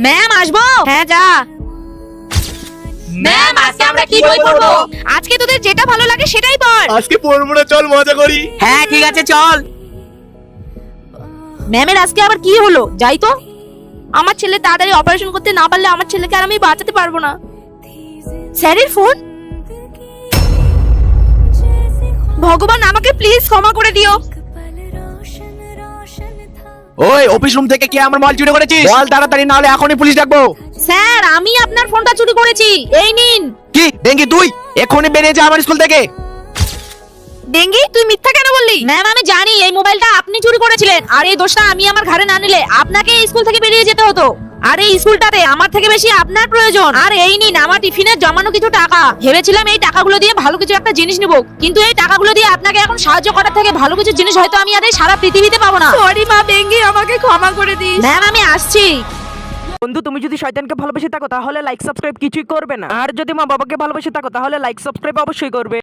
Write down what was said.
Ma'am আসবো? হ্যাঁ যা। ম্যাম আজকে আমরা কি বই পড়বো? আজকে তোদের যেটা ভালো লাগে সেটাই পড়। আজকে পড়বো না, চল মজা করি। হ্যাঁ ঠিক আছে চল। ম্যামের আজকে আবার কি হলো? যাই তো। আমার ছেলে তাড়াতাড়ি অপারেশন করতে না পারলে আমার ছেলেকে আর আমি বাঁচাতে পারবো না। স্যারের ফোন। ভগবান আমাকে প্লিজ ক্ষমা করে দিও। ওই অফিস রুম থেকে কে আমার মাল চুরি করেছিস? বল তাড়াতাড়ি, না হলে এখনই পুলিশ ডাকবো। স্যার আমি আপনার ফোনটা চুরি করেছি, এই নিন। কি ডেঙ্গি তুই? এখনই বেরিয়ে যা আমার স্কুল থেকে। ডেঙ্গি তুই মিথ্যা কেন বললি? ম্যাম আমি জানি এই মোবাইলটা আপনি চুরি করেছিলেন, আর এই দোষটা আমি আমার ঘাড়ে না নিলে আপনাকে এই স্কুল থেকে বেরিয়ে যেতে হতো। আর এই স্কুলটাতে আমার থেকে বেশি আপনার প্রয়োজন। আর এই নিন আমার টিফিনে জমানো কিছু টাকা। ভেবেছিলাম এই টাকাগুলো দিয়ে ভালো কিছু একটা জিনিস নিব, কিন্তু এই টাকাগুলো দিয়ে আপনাকে এখন সাহায্য করার থেকে ভালো কিছু জিনিস হয়তো আমি আর এই সারা পৃথিবীতে পাবো না। সরি মা, ডেঙ্গি আমাকে ক্ষমা করে দিস। ম্যাম আমি আসছি। বন্ধু তুমি যদি শয়তানকে ভালোবেসে থাকো তাহলে লাইক সাবস্ক্রাইব কিছুই করবে না, আর যদি মা বাবাকে ভালোবেসে থাকো তাহলে লাইক সাবস্ক্রাইব অবশ্যই করবে।